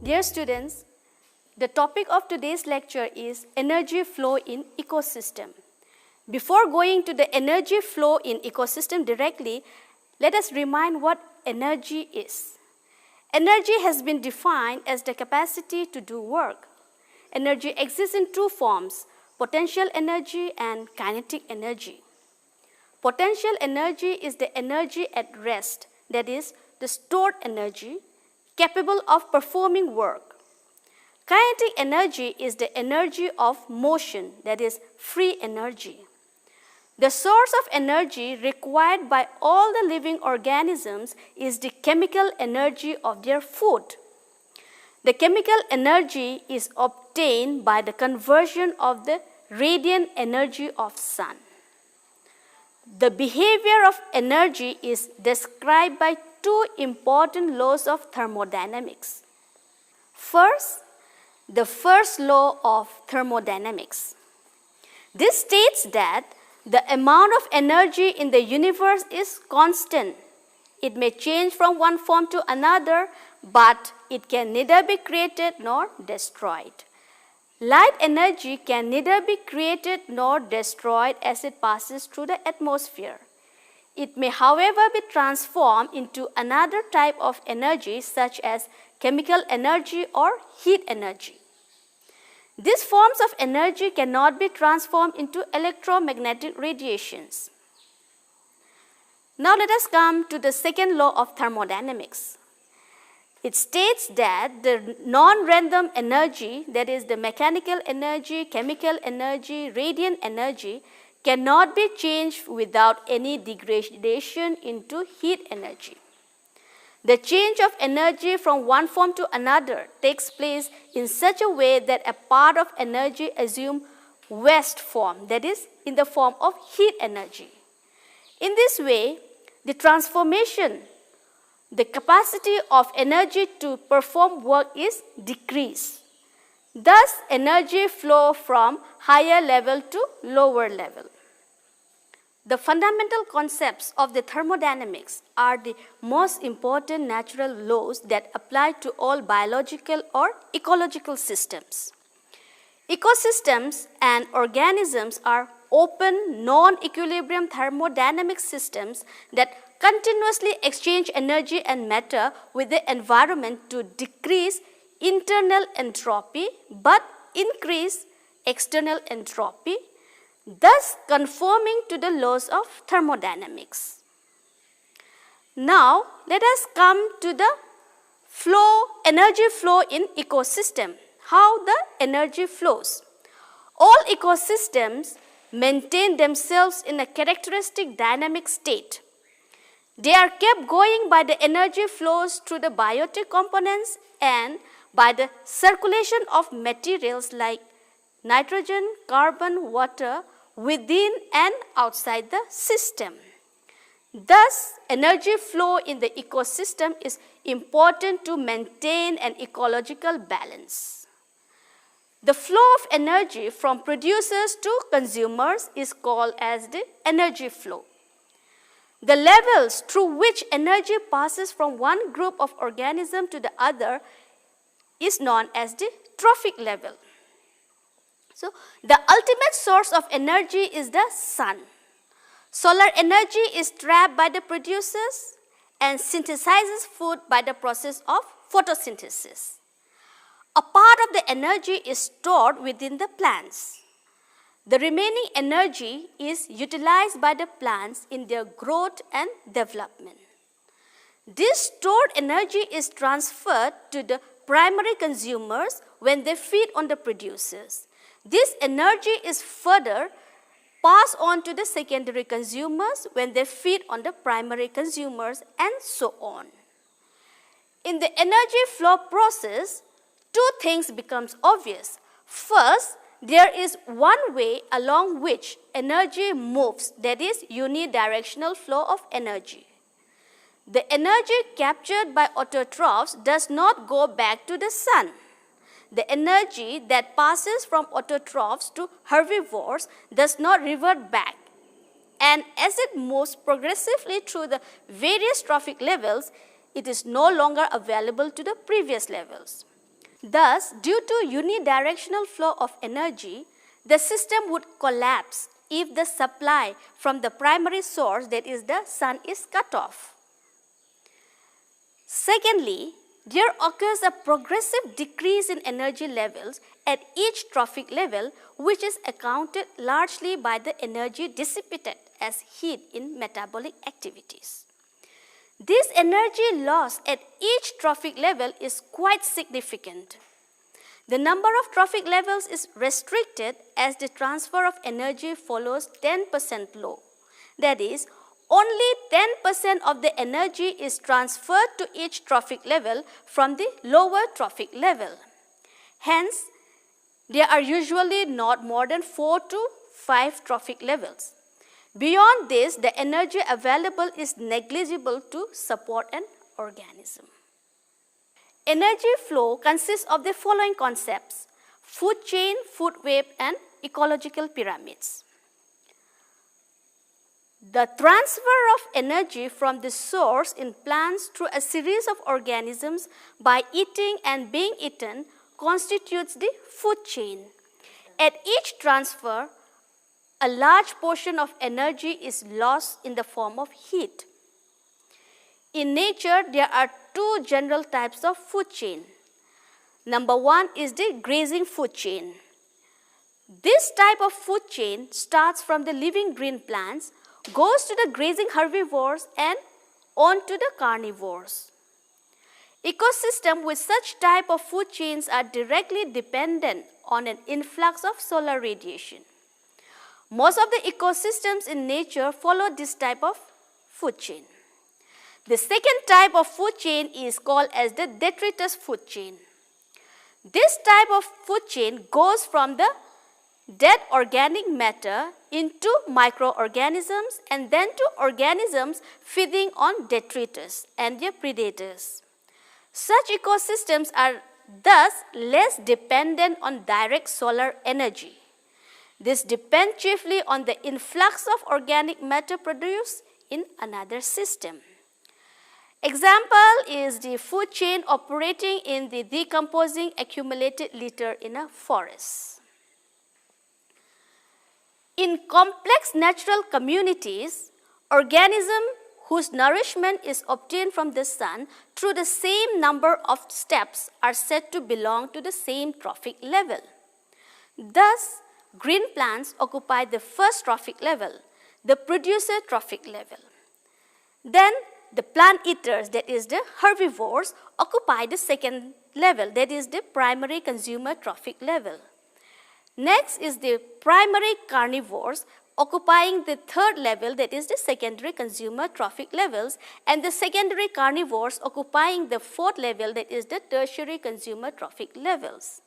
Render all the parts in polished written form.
Dear students, the topic of today's lecture is energy flow in ecosystem. Before going to the energy flow in ecosystem directly, let us remind what energy is. Energy has been defined as the capacity to do work. Energy exists in two forms, potential energy and kinetic energy. Potential energy is the energy at rest, that is, the stored energy capable of performing work. Kinetic energy is the energy of motion, that is, free energy. The source of energy required by all the living organisms is the chemical energy of their food. The chemical energy is obtained by the conversion of the radiant energy of sun. The behavior of energy is described by two important laws of thermodynamics. First, the first law of thermodynamics. This states that the amount of energy in the universe is constant. It may change from one form to another, but it can neither be created nor destroyed. Light energy can neither be created nor destroyed as it passes through the atmosphere. It may, however, be transformed into another type of energy such as chemical energy or heat energy. These forms of energy cannot be transformed into electromagnetic radiations. Now let us come to the second law of thermodynamics. It states that the non-random energy, that is the mechanical energy, chemical energy, radiant energy, cannot be changed without any degradation into heat energy. The change of energy from one form to another takes place in such a way that a part of energy assumes waste form, that is, in the form of heat energy. In this way, the transformation, the capacity of energy to perform work is decreased. Thus, energy flow from higher level to lower level. The fundamental concepts of the thermodynamics are the most important natural laws that apply to all biological or ecological systems. Ecosystems and organisms are open, non-equilibrium thermodynamic systems that continuously exchange energy and matter with the environment to decrease internal entropy but increase external entropy, thus conforming to the laws of thermodynamics. Now, let us come to the energy flow in ecosystem, how the energy flows. All ecosystems maintain themselves in a characteristic dynamic state. They are kept going by the energy flows through the biotic components and by the circulation of materials like nitrogen, carbon, water within and outside the system. Thus, energy flow in the ecosystem is important to maintain an ecological balance. The flow of energy from producers to consumers is called as the energy flow. The levels through which energy passes from one group of organisms to the other is known as the trophic level. So, the ultimate source of energy is the sun. Solar energy is trapped by the producers and synthesizes food by the process of photosynthesis. A part of the energy is stored within the plants. The remaining energy is utilized by the plants in their growth and development. This stored energy is transferred to the primary consumers when they feed on the producers. This energy is further passed on to the secondary consumers when they feed on the primary consumers, and so on. In the energy flow process, two things become obvious. First, there is one way along which energy moves, that is unidirectional flow of energy. The energy captured by autotrophs does not go back to the sun. The energy that passes from autotrophs to herbivores does not revert back. And as it moves progressively through the various trophic levels, it is no longer available to the previous levels. Thus, due to unidirectional flow of energy, the system would collapse if the supply from the primary source, that is the sun, is cut off. Secondly, there occurs a progressive decrease in energy levels at each trophic level, which is accounted largely by the energy dissipated as heat in metabolic activities. This energy loss at each trophic level is quite significant. The number of trophic levels is restricted as the transfer of energy follows 10% law. That is, only 10% of the energy is transferred to each trophic level from the lower trophic level. Hence, there are usually not more than 4 to 5 trophic levels. Beyond this, the energy available is negligible to support an organism. Energy flow consists of the following concepts: food chain, food web, and ecological pyramids. The transfer of energy from the source in plants through a series of organisms by eating and being eaten constitutes the food chain. At each transfer, a large portion of energy is lost in the form of heat. In nature, there are two general types of food chain. Number one is the grazing food chain. This type of food chain starts from the living green plants, goes to the grazing herbivores and on to the carnivores. Ecosystems with such type of food chains are directly dependent on an influx of solar radiation. Most of the ecosystems in nature follow this type of food chain. The second type of food chain is called as the detritus food chain. This type of food chain goes from the dead organic matter into microorganisms and then to organisms feeding on detritus and their predators. Such ecosystems are thus less dependent on direct solar energy. This depends chiefly on the influx of organic matter produced in another system. Example is the food chain operating in the decomposing accumulated litter in a forest. In complex natural communities, organisms whose nourishment is obtained from the sun through the same number of steps are said to belong to the same trophic level. Thus, green plants occupy the first trophic level, the producer trophic level. Then, the plant eaters, that is the herbivores, occupy the second level, that is the primary consumer trophic level. Next is the primary carnivores occupying the third level, that is the secondary consumer trophic levels, and the secondary carnivores occupying the fourth level, that is the tertiary consumer trophic levels.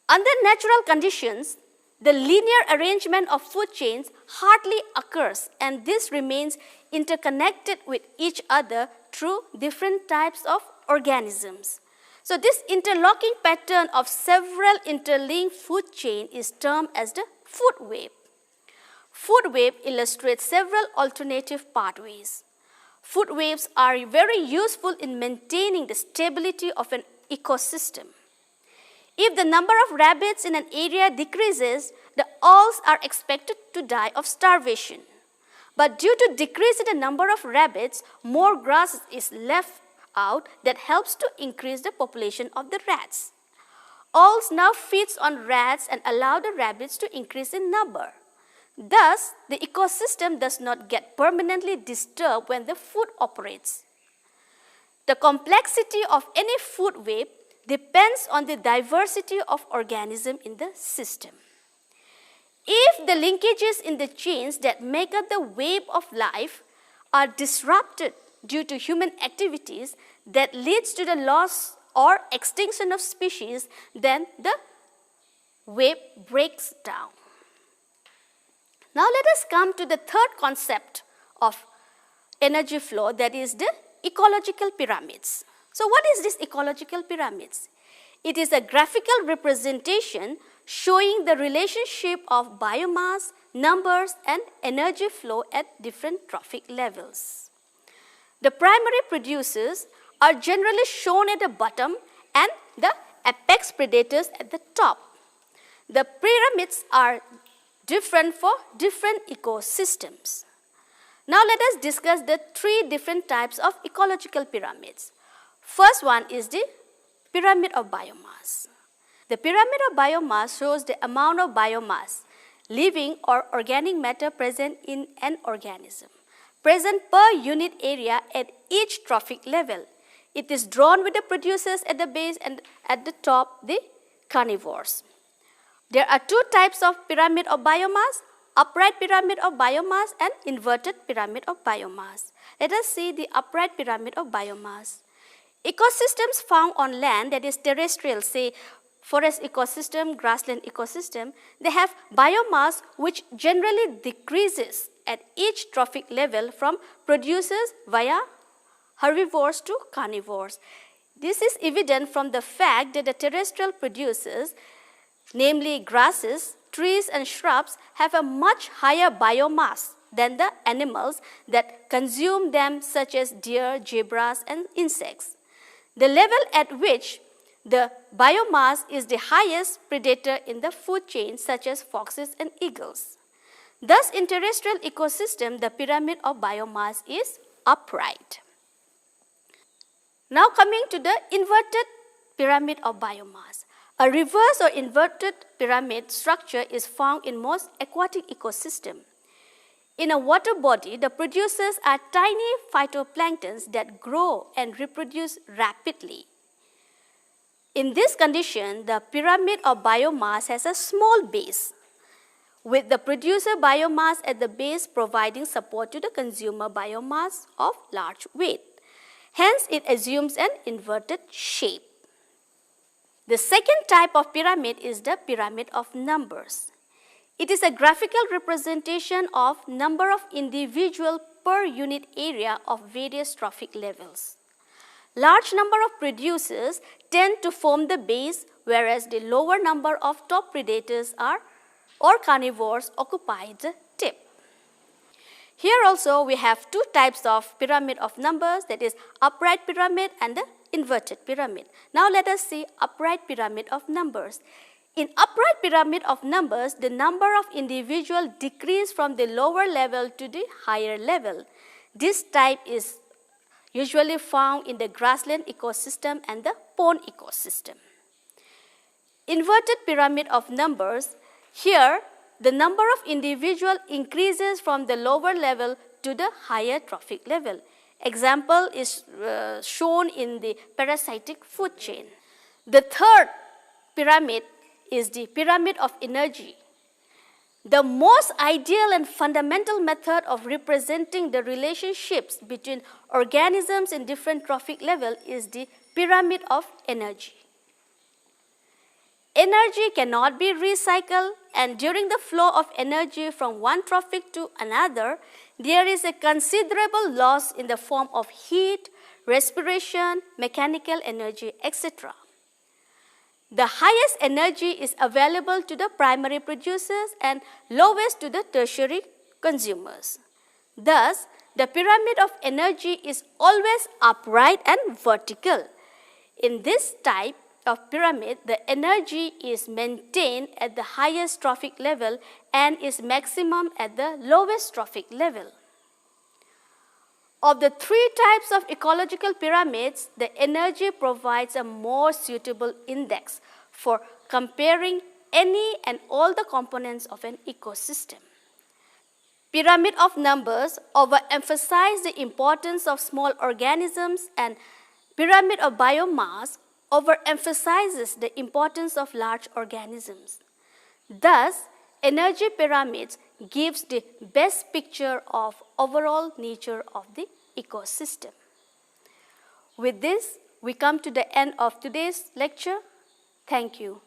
Under natural conditions, the linear arrangement of food chains hardly occurs, and this remains interconnected with each other through different types of organisms. So this interlocking pattern of several interlinked food chains is termed as the food web. Food web illustrates several alternative pathways. Food webs are very useful in maintaining the stability of an ecosystem. If the number of rabbits in an area decreases, the owls are expected to die of starvation. But due to decrease in the number of rabbits, more grass is left out that helps to increase the population of the rats. Owls now feeds on rats and allow the rabbits to increase in number. Thus, the ecosystem does not get permanently disturbed when the food operates. The complexity of any food web depends on the diversity of organisms in the system. If the linkages in the chains that make up the web of life are disrupted due to human activities that leads to the loss or extinction of species, then the web breaks down. Now let us come to the third concept of energy flow, that is the ecological pyramids. So what is this ecological pyramids? It is a graphical representation showing the relationship of biomass, numbers, and energy flow at different trophic levels. The primary producers are generally shown at the bottom and the apex predators at the top. The pyramids are different for different ecosystems. Now let us discuss the three different types of ecological pyramids. First one is the pyramid of biomass. The pyramid of biomass shows the amount of biomass, living or organic matter present in an organism, present per unit area at each trophic level. It is drawn with the producers at the base and at the top the carnivores. There are two types of pyramid of biomass, upright pyramid of biomass and inverted pyramid of biomass. Let us see the upright pyramid of biomass. Ecosystems found on land, that is terrestrial, say forest ecosystem, grassland ecosystem, they have biomass which generally decreases at each trophic level from producers via herbivores to carnivores. This is evident from the fact that the terrestrial producers, namely grasses, trees and shrubs, have a much higher biomass than the animals that consume them, such as deer, zebras and insects. The level at which the biomass is the highest predator in the food chain, such as foxes and eagles. Thus, in terrestrial ecosystem, the pyramid of biomass is upright. Now coming to the inverted pyramid of biomass. A reverse or inverted pyramid structure is found in most aquatic ecosystems. In a water body, the producers are tiny phytoplanktons that grow and reproduce rapidly. In this condition, the pyramid of biomass has a small base, with the producer biomass at the base providing support to the consumer biomass of large weight. Hence, it assumes an inverted shape. The second type of pyramid is the pyramid of numbers. It is a graphical representation of number of individuals per unit area of various trophic levels. Large number of producers tend to form the base, whereas the lower number of top predators or carnivores occupy the tip. Here also we have two types of pyramid of numbers, that is upright pyramid and the inverted pyramid. Now let us see upright pyramid of numbers. In upright pyramid of numbers, the number of individuals decrease from the lower level to the higher level. This type is usually found in the grassland ecosystem and the pond ecosystem. Inverted pyramid of numbers, here the number of individuals increases from the lower level to the higher trophic level. Example is shown in the parasitic food chain. The third pyramid is the pyramid of energy. The most ideal and fundamental method of representing the relationships between organisms in different trophic levels is the pyramid of energy. Energy cannot be recycled, and during the flow of energy from one trophic to another, there is a considerable loss in the form of heat, respiration, mechanical energy, etc. The highest energy is available to the primary producers and lowest to the tertiary consumers. Thus, the pyramid of energy is always upright and vertical. In this type of pyramid, the energy is maintained at the highest trophic level and is maximum at the lowest trophic level. Of the three types of ecological pyramids, the energy provides a more suitable index for comparing any and all the components of an ecosystem. Pyramid of numbers overemphasize the importance of small organisms, and pyramid of biomass overemphasizes the importance of large organisms. Thus, energy pyramids gives the best picture of overall nature of the ecosystem. With this, we come to the end of today's lecture. Thank you.